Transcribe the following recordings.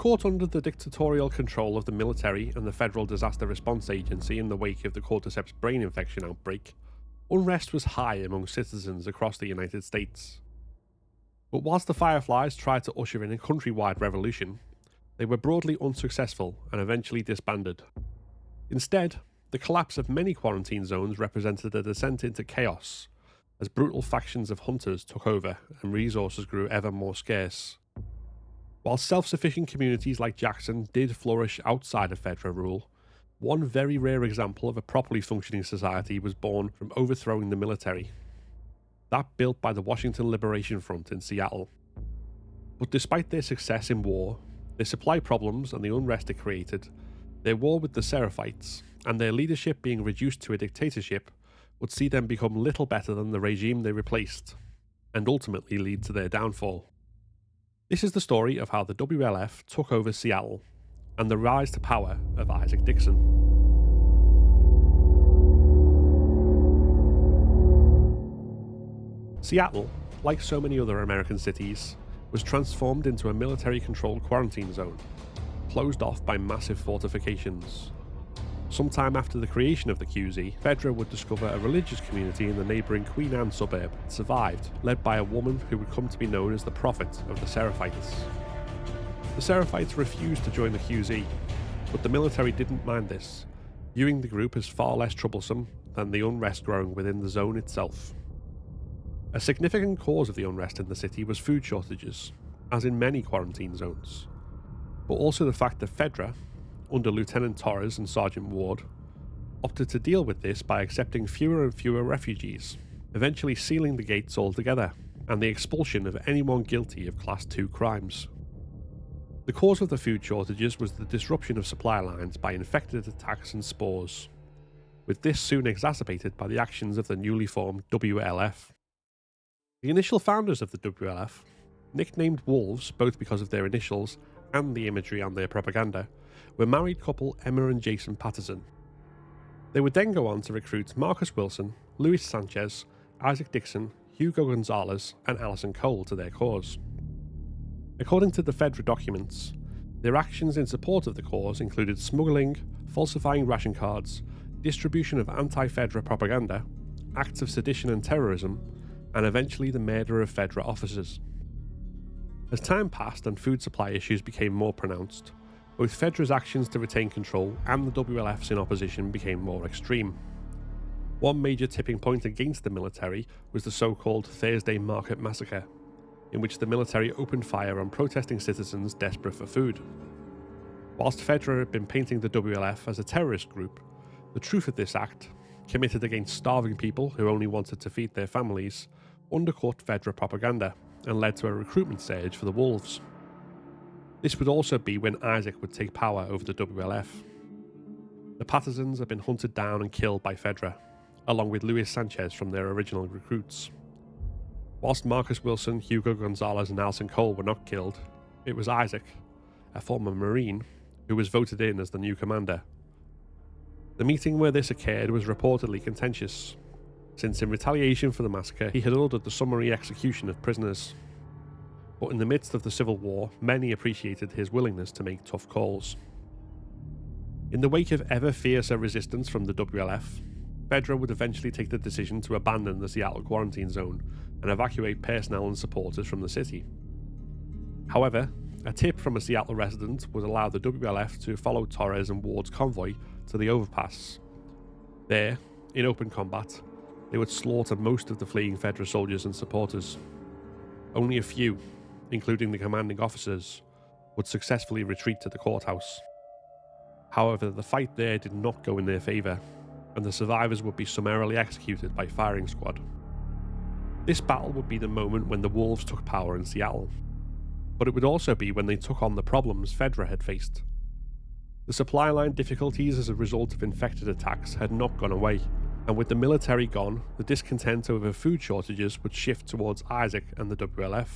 Caught under the dictatorial control of the military and the Federal Disaster Response Agency in the wake of the cordyceps brain infection outbreak, unrest was high among citizens across the United States. But whilst the Fireflies tried to usher in a countrywide revolution, they were broadly unsuccessful and eventually disbanded. Instead, the collapse of many quarantine zones represented a descent into chaos, as brutal factions of hunters took over and resources grew ever more scarce. While self-sufficient communities like Jackson did flourish outside of FEDRA rule, one very rare example of a properly functioning society was born from overthrowing the military. That built by the Washington Liberation Front in Seattle. But despite their success in war, their supply problems and the unrest it created, their war with the seraphites, and their leadership being reduced to a dictatorship, would see them become little better than the regime they replaced, and ultimately lead to their downfall. This is the story of how the WLF took over Seattle, and the rise to power of Isaac Dixon. Seattle, like so many other American cities, was transformed into a military-controlled quarantine zone, closed off by massive fortifications. Sometime after the creation of the QZ, FEDRA would discover a religious community in the neighbouring Queen Anne suburb that survived, led by a woman who would come to be known as the Prophet of the Seraphites. The Seraphites refused to join the QZ, but the military didn't mind this, viewing the group as far less troublesome than the unrest growing within the zone itself. A significant cause of the unrest in the city was food shortages, as in many quarantine zones, but also the fact that FEDRA, under Lieutenant Torres and Sergeant Ward, opted to deal with this by accepting fewer and fewer refugees, eventually sealing the gates altogether, and the expulsion of anyone guilty of Class 2 crimes. The cause of the food shortages was the disruption of supply lines by infected attacks and spores, with this soon exacerbated by the actions of the newly formed WLF. The initial founders of the WLF, nicknamed Wolves both because of their initials and the imagery on their propaganda, were married couple Emma and Jason Patterson. They would then go on to recruit Marcus Wilson, Luis Sanchez, Isaac Dixon, Hugo Gonzalez, and Allison Cole to their cause. According to the FEDRA documents, their actions in support of the cause included smuggling, falsifying ration cards, distribution of anti-FEDRA propaganda, acts of sedition and terrorism, and eventually the murder of FEDRA officers. As time passed and food supply issues became more pronounced, both FEDRA's actions to retain control and the WLF's in opposition became more extreme. One major tipping point against the military was the so-called Thursday Market Massacre, in which the military opened fire on protesting citizens desperate for food. Whilst FEDRA had been painting the WLF as a terrorist group, the truth of this act, committed against starving people who only wanted to feed their families, undercut FEDRA propaganda and led to a recruitment surge for the Wolves. This would also be when Isaac would take power over the WLF. The Pattersons had been hunted down and killed by FEDRA, along with Luis Sanchez from their original recruits. Whilst Marcus Wilson, Hugo Gonzalez and Alison Cole were not killed, it was Isaac, a former Marine, who was voted in as the new commander. The meeting where this occurred was reportedly contentious, since in retaliation for the massacre he had ordered the summary execution of prisoners. But in the midst of the civil war, many appreciated his willingness to make tough calls. In the wake of ever fiercer resistance from the WLF, FEDRA would eventually take the decision to abandon the Seattle quarantine zone and evacuate personnel and supporters from the city. However, a tip from a Seattle resident would allow the WLF to follow Torres and Ward's convoy to the overpass. There, in open combat, they would slaughter most of the fleeing FEDRA soldiers and supporters. Only a few, including the commanding officers, would successfully retreat to the courthouse. However, the fight there did not go in their favour, and the survivors would be summarily executed by firing squad. This battle would be the moment when the Wolves took power in Seattle, but it would also be when they took on the problems FEDRA had faced. The supply line difficulties as a result of infected attacks had not gone away, and with the military gone, the discontent over food shortages would shift towards Isaac and the WLF.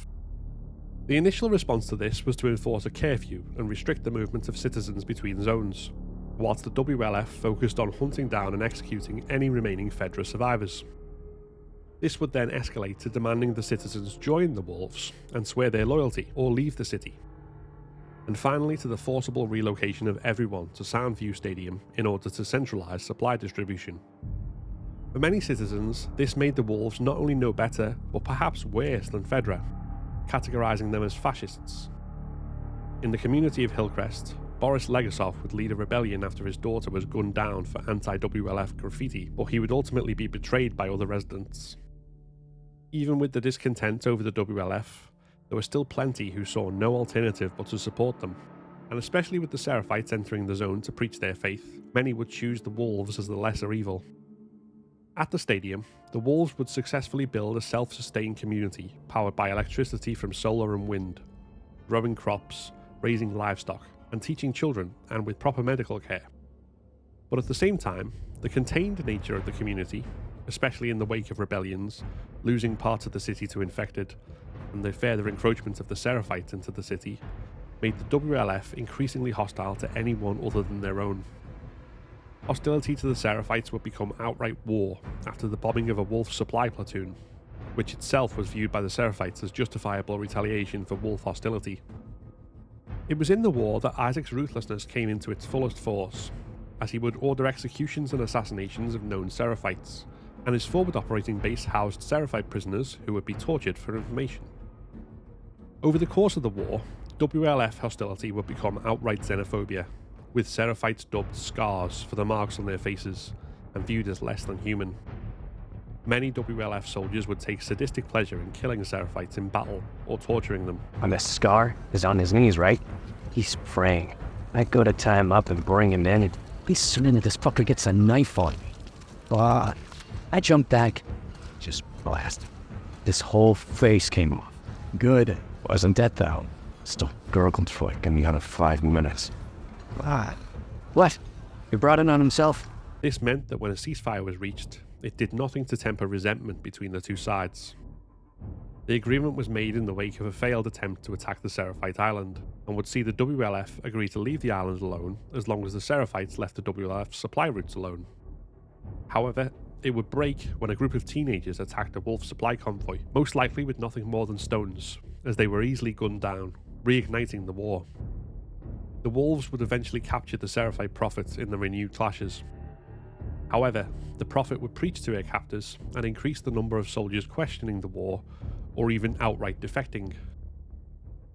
The initial response to this was to enforce a curfew and restrict the movement of citizens between zones, whilst the WLF focused on hunting down and executing any remaining FEDRA survivors. This would then escalate to demanding the citizens join the Wolves and swear their loyalty or leave the city. and finally to the forcible relocation of everyone to Soundview Stadium in order to centralise supply distribution. For many citizens, this made the Wolves not only no better, but perhaps worse than FEDRA, categorising them as fascists. In the community of Hillcrest, Boris Legasov would lead a rebellion after his daughter was gunned down for anti-WLF graffiti, but he would ultimately be betrayed by other residents. Even with the discontent over the WLF, there were still plenty who saw no alternative but to support them, and especially with the Seraphites entering the zone to preach their faith, many would choose the Wolves as the lesser evil. At the stadium, the Wolves would successfully build a self-sustained community powered by electricity from solar and wind, growing crops, raising livestock, and teaching children, and with proper medical care. But at the same time, the contained nature of the community, especially in the wake of rebellions, losing parts of the city to infected, and the further encroachment of the Seraphites into the city, made the WLF increasingly hostile to anyone other than their own. Hostility to the Seraphites would become outright war after the bombing of a Wolf supply platoon, which itself was viewed by the Seraphites as justifiable retaliation for Wolf hostility. It was in the war that Isaac's ruthlessness came into its fullest force, as he would order executions and assassinations of known Seraphites, and his forward operating base housed Seraphite prisoners who would be tortured for information. Over the course of the war, WLF hostility would become outright xenophobia, with Seraphites dubbed scars for the marks on their faces and viewed as less than human. Many WLF soldiers would take sadistic pleasure in killing Seraphites in battle or torturing them. And the scar is on his knees, right? He's praying. I go to tie him up and bring him in, and pretty soon this fucker gets a knife on me. I jumped back, just blast. This whole face came off. Good. Wasn't that though? Still gurgled for like another 5 minutes. What? He brought it on himself? This meant that when a ceasefire was reached, it did nothing to temper resentment between the two sides. The agreement was made in the wake of a failed attempt to attack the Seraphite island, and would see the WLF agree to leave the island alone as long as the Seraphites left the WLF supply routes alone. However, it would break when a group of teenagers attacked a Wolf supply convoy, most likely with nothing more than stones, as they were easily gunned down, reigniting the war. The Wolves would eventually capture the Seraphite Prophet in the renewed clashes. However, the Prophet would preach to her captors and increase the number of soldiers questioning the war, or even outright defecting.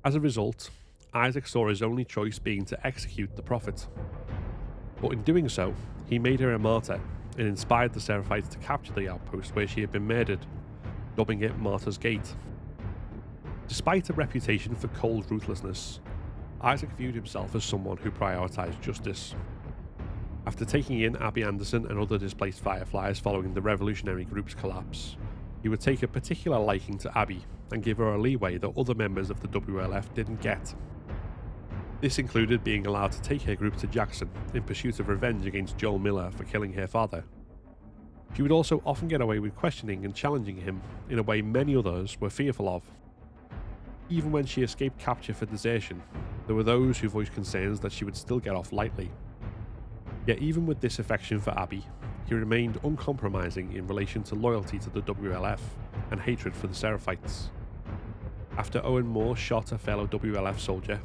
As a result, Isaac saw his only choice being to execute the Prophet. But in doing so, he made her a martyr and inspired the Seraphites to capture the outpost where she had been murdered, dubbing it Martyr's Gate. Despite a reputation for cold ruthlessness, Isaac viewed himself as someone who prioritised justice. After taking in Abby Anderson and other displaced Fireflies following the revolutionary group's collapse, he would take a particular liking to Abby and give her a leeway that other members of the WLF didn't get. This included being allowed to take her group to Jackson in pursuit of revenge against Joel Miller for killing her father. She would also often get away with questioning and challenging him in a way many others were fearful of. Even when she escaped capture for desertion, there were those who voiced concerns that she would still get off lightly. Yet even with this affection for Abby, he remained uncompromising in relation to loyalty to the WLF and hatred for the Seraphites. After Owen Moore shot a fellow WLF soldier,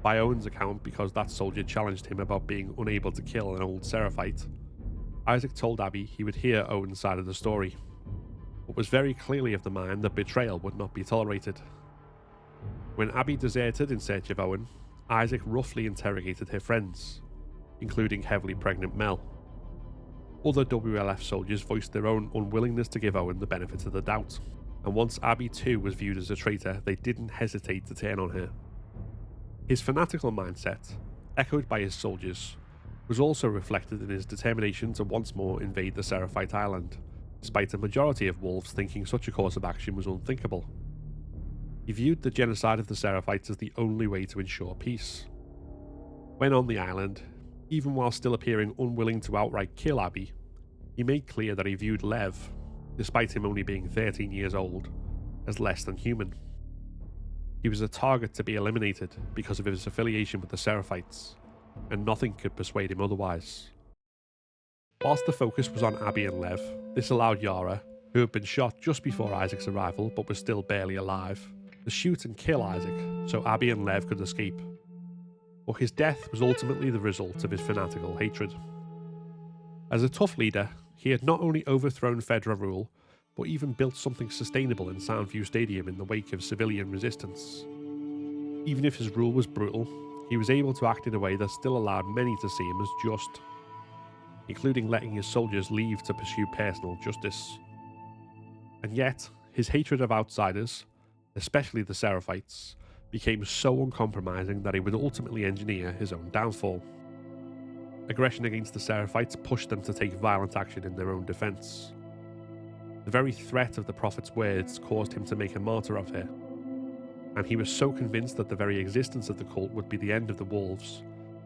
by Owen's account because that soldier challenged him about being unable to kill an old Seraphite, Isaac told Abby he would hear Owen's side of the story, but was very clearly of the mind that betrayal would not be tolerated. When Abby deserted in search of Owen, Isaac roughly interrogated her friends, including heavily pregnant Mel. Other WLF soldiers voiced their own unwillingness to give Owen the benefit of the doubt, and once Abby too was viewed as a traitor, they didn't hesitate to turn on her. His fanatical mindset, echoed by his soldiers, was also reflected in his determination to once more invade the Seraphite island, despite a majority of Wolves thinking such a course of action was unthinkable. He viewed the genocide of the Seraphites as the only way to ensure peace. When on the island, even while still appearing unwilling to outright kill Abby, he made clear that he viewed Lev, despite him only being 13 years old, as less than human. He was a target to be eliminated because of his affiliation with the Seraphites, and nothing could persuade him otherwise. Whilst the focus was on Abby and Lev, this allowed Yara, who had been shot just before Isaac's arrival but was still barely alive, to shoot and kill Isaac so Abby and Lev could escape. but his death was ultimately the result of his fanatical hatred. As a tough leader, he had not only overthrown FEDRA rule, but even built something sustainable in Soundview Stadium in the wake of civilian resistance. Even if his rule was brutal, he was able to act in a way that still allowed many to see him as just, including letting his soldiers leave to pursue personal justice. And yet, his hatred of outsiders, especially the seraphites, became so uncompromising that he would ultimately engineer his own downfall. Aggression against the seraphites pushed them to take violent action in their own defense. The very threat of the prophet's words caused him to make a martyr of her, and he was so convinced that the very existence of the cult would be the end of the wolves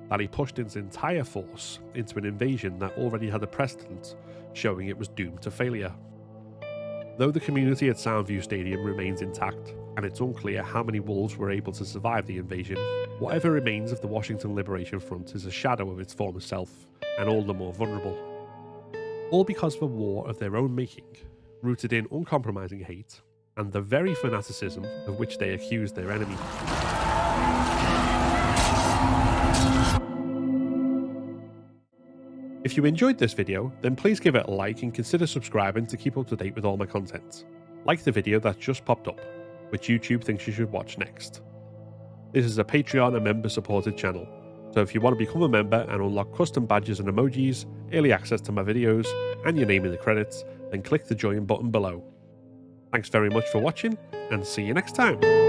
that he pushed his entire force into an invasion that already had a precedent showing it was doomed to failure. Though the community at Soundview Stadium remains intact, and it's unclear how many wolves were able to survive the invasion, whatever remains of the Washington Liberation Front is a shadow of its former self, and all the more vulnerable. All because of a war of their own making, rooted in uncompromising hate, and the very fanaticism of which they accused their enemy. If you enjoyed this video, then please give it a like and consider subscribing to keep up to date with all my content. Like the video that just popped up, which YouTube thinks you should watch next. This is a Patreon and member supported channel, so if you want to become a member and unlock custom badges and emojis, early access to my videos, and your name in the credits, then click the join button below. Thanks very much for watching, and see you next time.